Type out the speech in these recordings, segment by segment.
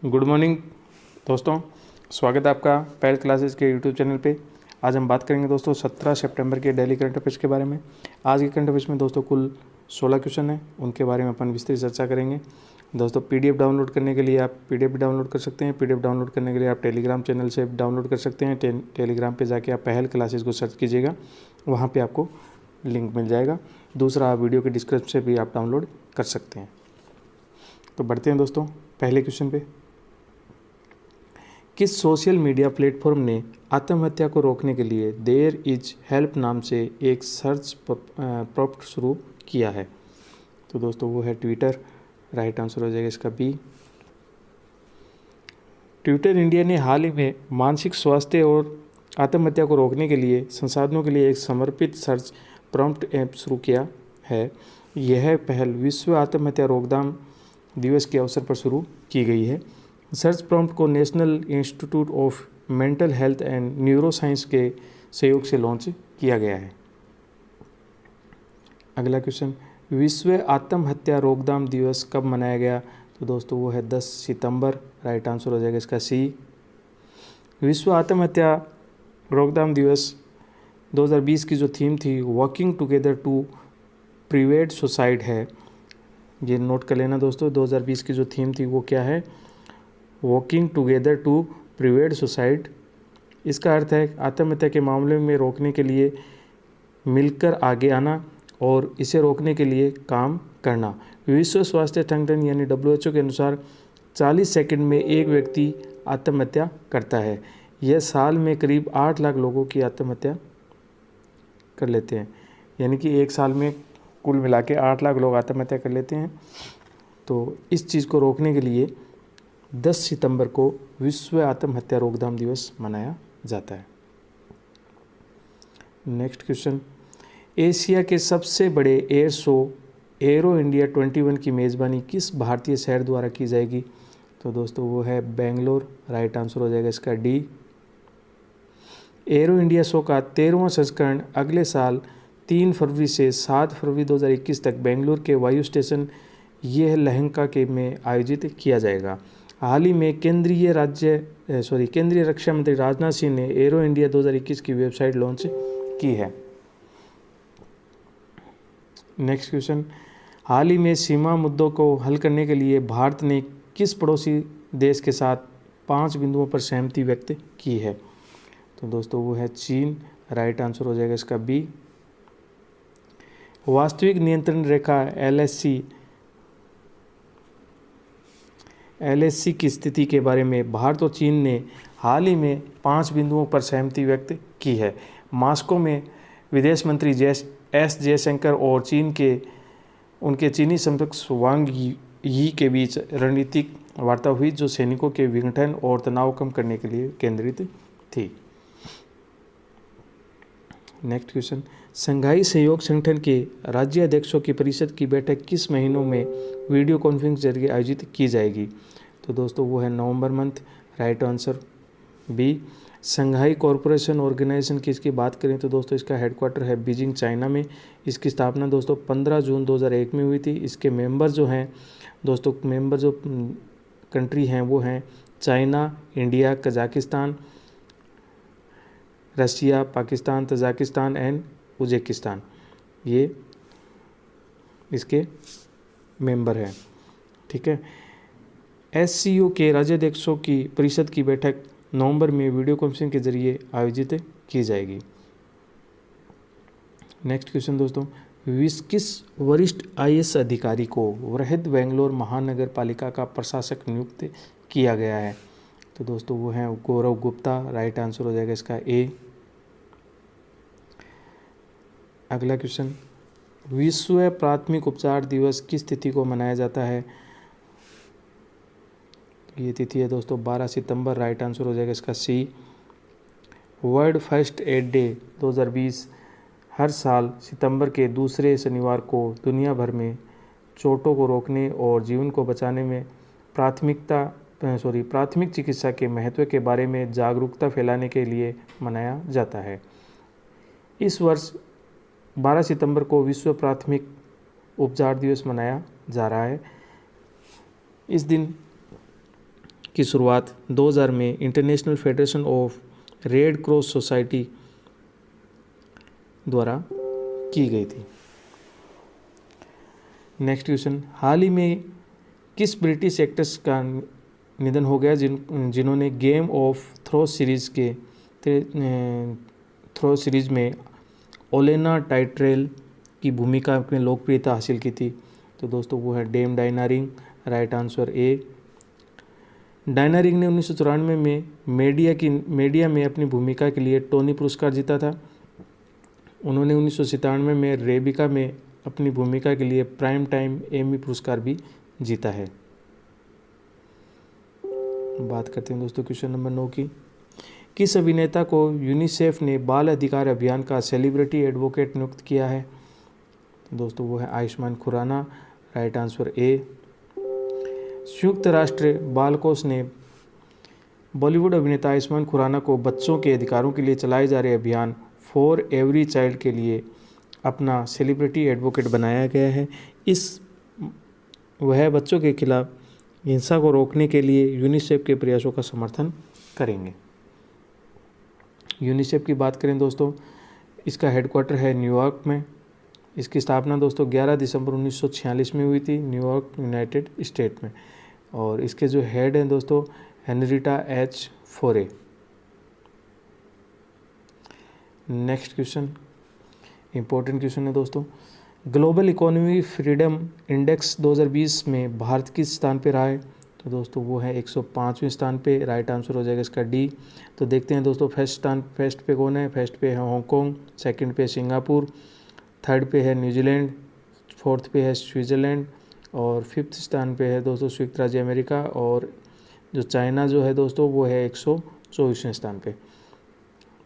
Good morning दोस्तों, स्वागत है आपका पहल क्लासेस के यूट्यूब चैनल पे। आज हम बात करेंगे दोस्तों 17 सितंबर के डेली करंट अफेयर्स के बारे में। आज के करंट अफेयर्स में दोस्तों कुल 16 क्वेश्चन हैं, उनके बारे में अपन विस्तृत चर्चा करेंगे। दोस्तों पीडीएफ डाउनलोड करने के लिए आप पीडीएफ डाउनलोड कर सकते हैं। पीडीएफ डाउनलोड करने के लिए आप टेलीग्राम चैनल से डाउनलोड कर सकते हैं। टेलीग्राम पर जाके आप पहल क्लासेस को सर्च कीजिएगा, वहाँ पर आपको लिंक मिल जाएगा। दूसरा, वीडियो के डिस्क्रिप्शन से भी आप डाउनलोड कर सकते हैं। तो बढ़ते हैं दोस्तों पहले क्वेश्चन पे। किस सोशल मीडिया प्लेटफॉर्म ने आत्महत्या को रोकने के लिए देयर इज हेल्प नाम से एक सर्च प्रॉम्प्ट शुरू किया है? तो दोस्तों वो है ट्विटर। राइट आंसर हो जाएगा इसका बी। ट्विटर इंडिया ने हाल ही में मानसिक स्वास्थ्य और आत्महत्या को रोकने के लिए संसाधनों के लिए एक समर्पित सर्च प्रॉम्प्ट ऐप शुरू किया है। यह पहल विश्व आत्महत्या रोकथाम दिवस के अवसर पर शुरू की गई है। सर्च प्रॉम्प्ट को national institute of mental health and neuro science के सहयोग से लॉन्च किया गया है। अगला क्वेश्चन, विश्व आत्महत्या रोकथाम दिवस कब मनाया गया? तो दोस्तों वो है 10 सितंबर। राइट आंसर हो जाएगा इसका सी। विश्व आत्महत्या रोकथाम दिवस 2020 की जो थीम थी working together to prevent suicide है। ये नोट कर लेना दोस्तों, 2020 की जो थीम थी वो क्या है? Working together to prevent suicide. इसका अर्थ है आत्महत्या के मामले में रोकने के लिए मिलकर आगे आना और इसे रोकने के लिए काम करना। विश्व स्वास्थ्य संगठन यानी WHO के अनुसार 40 सेकंड में एक व्यक्ति आत्महत्या करता है। यह साल में करीब 8 लाख लोगों की आत्महत्या कर लेते हैं, यानी कि एक साल में कुल मिला के 8 लाख लोग आत्महत्या कर लेते हैं। तो इस चीज़ को रोकने के लिए 10 सितंबर को विश्व आत्महत्या रोकथाम दिवस मनाया जाता है। नेक्स्ट क्वेश्चन, एशिया के सबसे बड़े एयर शो एरो इंडिया 21 की मेज़बानी किस भारतीय शहर द्वारा की जाएगी? तो दोस्तों वो है बेंगलोर। राइट आंसर हो जाएगा इसका डी। एरो इंडिया शो का 13वां संस्करण अगले साल 3 फरवरी से 7 फरवरी 2021 तक बेंगलुरु के वायु स्टेशन यह लहंका के में आयोजित किया जाएगा। हाल ही में केंद्रीय रक्षा मंत्री राजनाथ सिंह ने एरो इंडिया 2021 की वेबसाइट लॉन्च की है। नेक्स्ट क्वेश्चन, हाल ही में सीमा मुद्दों को हल करने के लिए भारत ने किस पड़ोसी देश के साथ 5 बिंदुओं पर सहमति व्यक्त की है? तो दोस्तों वो है चीन। राइट आंसर हो जाएगा इसका बी। वास्तविक नियंत्रण रेखा LAC की स्थिति के बारे में भारत और चीन ने हाल ही में 5 बिंदुओं पर सहमति व्यक्त की है। मॉस्को में विदेश मंत्री एस जयशंकर और उनके चीनी समकक्ष वांग यी के बीच रणनीतिक वार्ता हुई जो सैनिकों के विघटन और तनाव कम करने के लिए केंद्रित थी। नेक्स्ट क्वेश्चन, संघाई सहयोग संगठन के राज्याध्यक्षों की परिषद की बैठक किस महीनों में वीडियो कॉन्फ्रेंस जरिए आयोजित की जाएगी? तो दोस्तों वो है November month. Right answer B. Shanghai corporation organisation की इसकी बात करें तो दोस्तों इसका हेडक्वार्टर है बीजिंग, चाइना में। इसकी स्थापना दोस्तों 15 जून 2001 में हुई थी। इसके मेंबर जो कंट्री हैं वो हैं China, India, Kazakhstan, Russia, Pakistan, Tajikistan and Uzbekistan. ये इसके मेंबर हैं। ठीक है। SCO के राज्याध्यक्षों की परिषद की बैठक नवंबर में वीडियो कॉन्फ्रेंसिंग के जरिए आयोजित की जाएगी। नेक्स्ट क्वेश्चन दोस्तों, किस वरिष्ठ IAS अधिकारी को वृहद बेंगलोर महानगर पालिका का प्रशासक नियुक्त किया गया है? तो दोस्तों वो हैं गौरव गुप्ता। राइट आंसर हो जाएगा इसका ए। अगला क्वेश्चन, विश्व प्राथमिक उपचार दिवस किस तिथि को मनाया जाता है? ये तिथि है दोस्तों 12 सितंबर। राइट आंसर हो जाएगा इसका सी। वर्ल्ड फर्स्ट एड डे 2020 हर साल सितंबर के दूसरे शनिवार को दुनिया भर में चोटों को रोकने और जीवन को बचाने में प्राथमिक चिकित्सा के महत्व के बारे में जागरूकता फैलाने के लिए मनाया जाता है। इस वर्ष 12 सितंबर को विश्व प्राथमिक उपचार दिवस मनाया जा रहा है। इस दिन की शुरुआत 2000 में international federation of red cross society द्वारा की गई थी। नेक्स्ट क्वेश्चन, हाल ही में किस ब्रिटिश एक्ट्रेस का निधन हो गया जिन्होंने गेम ऑफ थ्रोन्स सीरीज में ओलेना टाइट्रेल की भूमिका में लोकप्रियता हासिल की थी? तो दोस्तों वो है Dame Diana Rigg. Right answer A. Diana Rigg ने 1994 में मीडिया में अपनी भूमिका के लिए टोनी पुरस्कार जीता था। उन्होंने 1997 में रेबिका में अपनी भूमिका के लिए प्राइम टाइम एमी पुरस्कार भी जीता है। बात करते हैं दोस्तों क्वेश्चन नंबर 9 की। किस अभिनेता को यूनिसेफ ने बाल अधिकार अभियान का सेलिब्रिटी एडवोकेट नियुक्त किया है? दोस्तों वो है Ayushmann Khurrana. Right answer A. संयुक्त राष्ट्र बाल कोष ने बॉलीवुड अभिनेता आयुष्मान खुराना को बच्चों के अधिकारों के लिए चलाए जा रहे अभियान फॉर एवरी चाइल्ड के लिए अपना सेलिब्रिटी एडवोकेट बनाया गया है। वह बच्चों के खिलाफ हिंसा को रोकने के लिए यूनिसेफ के प्रयासों का समर्थन करेंगे। यूनिसेफ की बात करें दोस्तों, इसका हेडक्वार्टर है न्यूयॉर्क में। इसकी स्थापना दोस्तों 11 दिसंबर 1946 में हुई थी, न्यूयॉर्क, यूनाइटेड स्टेट में। और इसके जो हेड हैं दोस्तों हेनरिटा एच फोरे। नेक्स्ट क्वेश्चन इंपॉर्टेंट क्वेश्चन है दोस्तों, ग्लोबल इकोनॉमी फ्रीडम इंडेक्स 2020 में भारत किस स्थान पे रहा है? तो दोस्तों वो है 105वें स्थान पे। राइट आंसर हो जाएगा इसका डी। तो देखते हैं दोस्तों फर्स्ट पे कौन है। फर्स्ट पे है हांगकांग, सेकंड पे सिंगापुर, थर्ड पे है न्यूजीलैंड, फोर्थ पे है स्विट्ज़रलैंड और फिफ्थ स्थान पे है दोस्तों संयुक्त राज्य अमेरिका। और जो चाइना जो है दोस्तों वो है 124वें स्थान पे।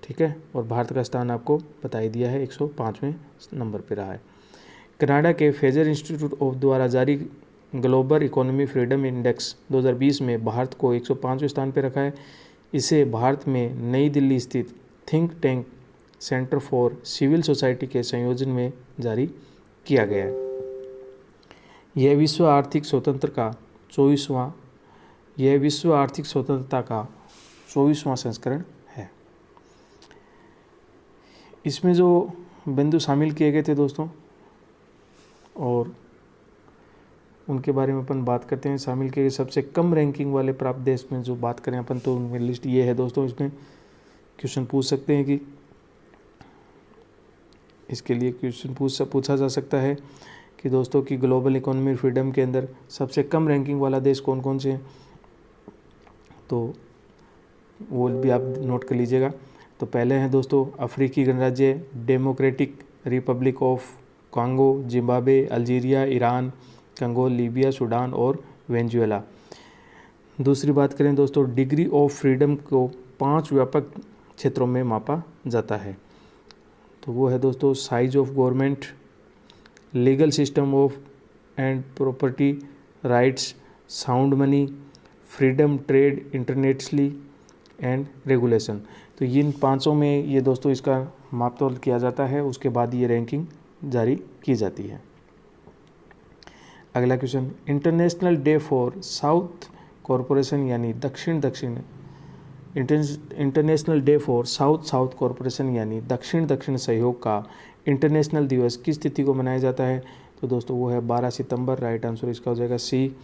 ठीक है, और भारत का स्थान आपको बता ही दिया है, 105वें नंबर पे रहा है। कनाडा के फ्रेजर इंस्टीट्यूट ऑफ द्वारा जारी ग्लोबल इकोनॉमी फ्रीडम इंडेक्स 2020 में भारत को 105वें स्थान पर रखा है। इसे भारत में नई दिल्ली स्थित think tank Centre for Civil Society के संयोजन में जारी किया गया है। यह विश्व आर्थिक स्वतंत्रता का 24वां संस्करण है। इसमें जो बिंदु शामिल किए गए थे दोस्तों और उनके बारे में अपन बात करते हैं। शामिल किए गए सबसे कम रैंकिंग वाले प्राप्त देश में जो बात करें अपन तो उनमें लिस्ट ये है दोस्तों। इसमें क्वेश्चन पूछ सकते हैं कि इसके लिए क्वेश्चन पूछा जा सकता है कि दोस्तों की ग्लोबल इकोनॉमी फ्रीडम के अंदर सबसे कम रैंकिंग वाला देश कौन कौन से हैं, तो वो भी आप नोट कर लीजिएगा। तो पहले हैं दोस्तों अफ्रीकी गणराज्य democratic Republic of Congo, Zimbabwe, Algeria, Iran, कंगो, Libya, Sudan और वेनेजुएला। दूसरी बात करें दोस्तों, डिग्री ऑफ फ्रीडम को 5 व्यापक क्षेत्रों में मापा जाता है। तो वो है दोस्तों size of government, legal system of and property rights, sound money, freedom trade internationally and regulation. तो इन 5 में ये दोस्तों इसका मापतोल किया जाता है, उसके बाद ये रैंकिंग जारी की जाती है। अगला question, international day for south corporation यानी international day for south corporation यानी दक्षिण सहयोग का इंटरनेशनल दिवस किस तिथि को मनाया जाता है? तो दोस्तों वो है 12 सितंबर। राइट आंसर इसका हो जाएगा सी।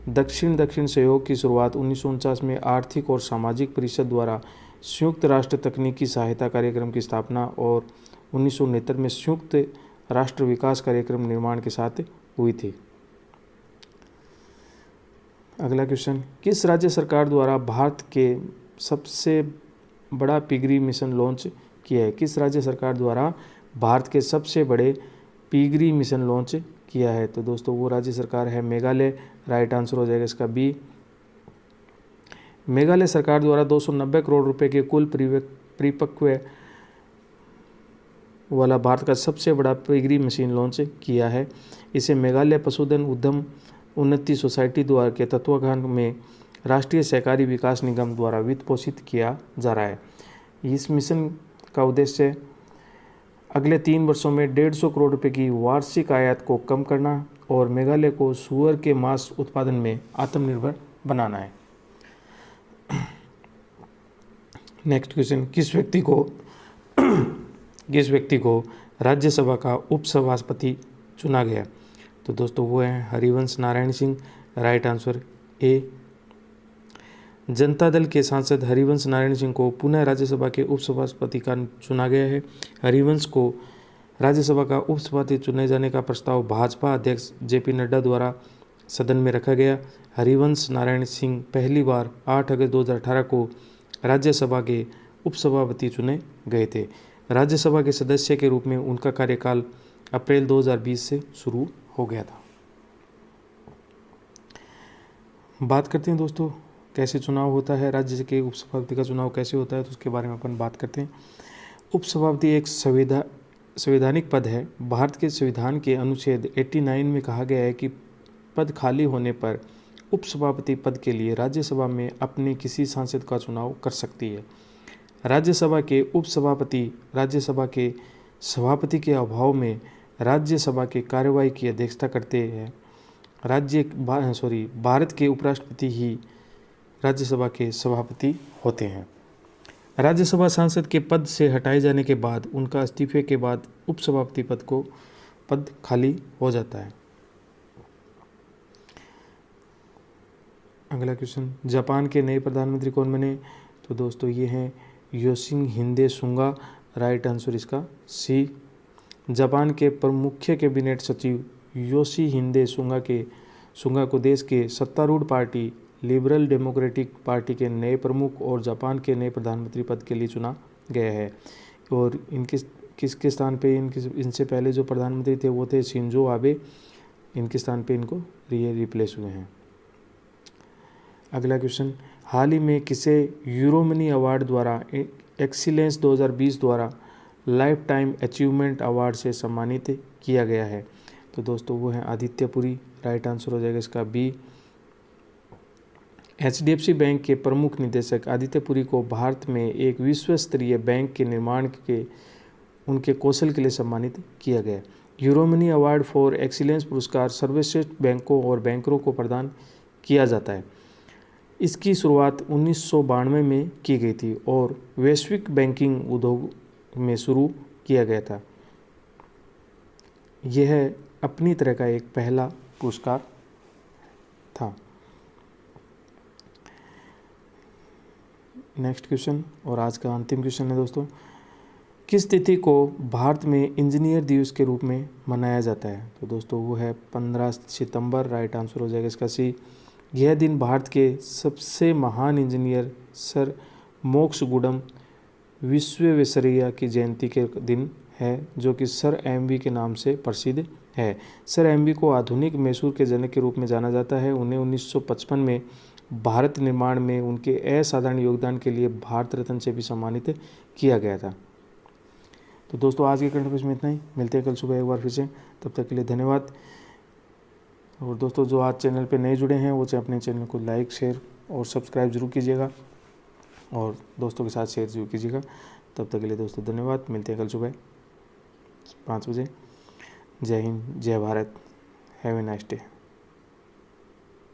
दक्षिण सहयोग की शुरुआत 1949 में आर्थिक और सामाजिक परिषद द्वारा संयुक्त राष्ट्र तकनीकी सहायता कार्यक्रम की स्थापना और 1969 में संयुक्त राष्ट्र विकास कार्यक्रम निर्माण के साथ हुई थी। अगला क्वेश्चन, किस राज्य सरकार द्वारा भारत के सबसे बड़ा पिगरी मिशन लॉन्च किया है? किस राज्य सरकार द्वारा भारत के सबसे बड़े पिगरी मिशन लॉन्च किया है? तो दोस्तों वो राज्य सरकार है मेघालय। राइट आंसर हो जाएगा इसका बी। मेघालय सरकार द्वारा 290 करोड़ रुपए के कुल परिपक्व वाला भारत का सबसे बड़ा पिगरी मशीन लॉन्च किया है। इसे मेघालय पशुधन उद्यम उन्नति सोसाइटी द्वारा के तत्वावधान में राष्ट्रीय सहकारी विकास निगम द्वारा वित्त पोषित किया जा रहा है। इस मिशन का उद्देश्य अगले 3 वर्षों में 150 करोड़ रुपए की वार्षिक आयात को कम करना और मेघालय को सूअर के मांस उत्पादन में आत्मनिर्भर बनाना है। नेक्स्ट क्वेश्चन, किस व्यक्ति को राज्यसभा का उपसभापति चुना गया? तो दोस्तों वो हैं हरिवंश नारायण सिंह। राइट आंसर ए। जनता दल के सांसद हरिवंश नारायण सिंह को पुनः राज्यसभा के उपसभापति का चुना गया है। हरिवंश को राज्यसभा का उपसभापति चुने जाने का प्रस्ताव भाजपा अध्यक्ष जेपी नड्डा द्वारा सदन में रखा गया। हरिवंश नारायण सिंह पहली बार 8 अगस्त 2018 को राज्यसभा के उपसभापति चुने गए थे। राज्यसभा के सदस्य के रूप में उनका कार्यकाल अप्रैल 2020 से शुरू हो गया था। बात करते हैं दोस्तों कैसे चुनाव होता है, राज्य के उपसभापति का चुनाव कैसे होता है, तो उसके बारे में अपन बात करते हैं। उपसभापति एक संवैधानिक पद है। भारत के संविधान के अनुच्छेद 89 में कहा गया है कि पद खाली होने पर उपसभापति पद के लिए राज्यसभा में अपने किसी सांसद का चुनाव कर सकती है। राज्यसभा के उपसभापति राज्यसभा के सभापति के अभाव में राज्यसभा के कार्यवाही की अध्यक्षता करते हैं। भारत के उपराष्ट्रपति ही राज्यसभा के सभापति होते हैं। राज्यसभा सांसद के पद से हटाए जाने के बाद उनका इस्तीफे के बाद उपसभापति पद खाली हो जाता है। अगला क्वेश्चन, जापान के नए प्रधानमंत्री कौन बने? तो दोस्तों ये हैं योशिहिदे सुगा। राइट आंसर इसका सी। जापान के मुख्य कैबिनेट सचिव योशिहिदे सुगा को देश के सत्तारूढ़ पार्टी लिबरल डेमोक्रेटिक पार्टी के नए प्रमुख और जापान के नए प्रधानमंत्री पद के लिए चुना गया है। और किसके स्थान पे इनसे पहले जो प्रधानमंत्री थे वो थे शिंजो आबे। इनके स्थान पे इनको रिप्लेस हुए हैं। अगला क्वेश्चन, हाल ही में किसे यूरोमनी अवार्ड द्वारा एक्सीलेंस 2020 द्वारा लाइफ टाइम अचीवमेंट अवार्ड से सम्मानित किया गया है? तो दोस्तों वो हैं आदित्य पुरी। राइट आंसर हो जाएगा इसका बी। HDFC बैंक के प्रमुख निदेशक आदित्य पुरी को भारत में एक विश्व स्तरीय बैंक के निर्माण के उनके कौशल के लिए सम्मानित किया गया। यूरोमनी अवार्ड फॉर एक्सीलेंस पुरस्कार सर्वश्रेष्ठ बैंकों और बैंकरों को प्रदान किया जाता है। इसकी शुरुआत 1992 में की गई थी और वैश्विक बैंकिंग उद्योग में शुरू किया गया था। यह अपनी तरह का एक पहला पुरस्कार था। नेक्स्ट क्वेश्चन और आज का अंतिम क्वेश्चन है दोस्तों, किस तिथि को भारत में इंजीनियर दिवस के रूप में मनाया जाता है? तो दोस्तों वो है 15 सितंबर। राइट आंसर हो जाएगा इसका सी। यह दिन भारत के सबसे महान इंजीनियर सर मोक्षगुंडम विश्वेश्वरैया की जयंती के दिन है, जो कि सर एमवी के नाम से प्रसिद्ध है। सर एमवी को आधुनिक मैसूर के जनक के रूप में जाना जाता है। उन्हें 1955 में भारत निर्माण में उनके असाधारण योगदान के लिए भारत रत्न से भी सम्मानित किया गया था। तो दोस्तों आज के करंट अफेयर्स में इतना ही। मिलते हैं कल सुबह एक बार फिर से, तब तक के लिए धन्यवाद। और दोस्तों जो आज चैनल पे नए जुड़े हैं वो अपने चैनल को लाइक शेयर और सब्सक्राइब जरूर कीजिएगा और दोस्तों के साथ शेयर जरूर कीजिएगा। तब तक के लिए दोस्तों धन्यवाद। मिलते हैं कल सुबह 5 बजे। जय हिंद, जय Bharat. Have a nice day.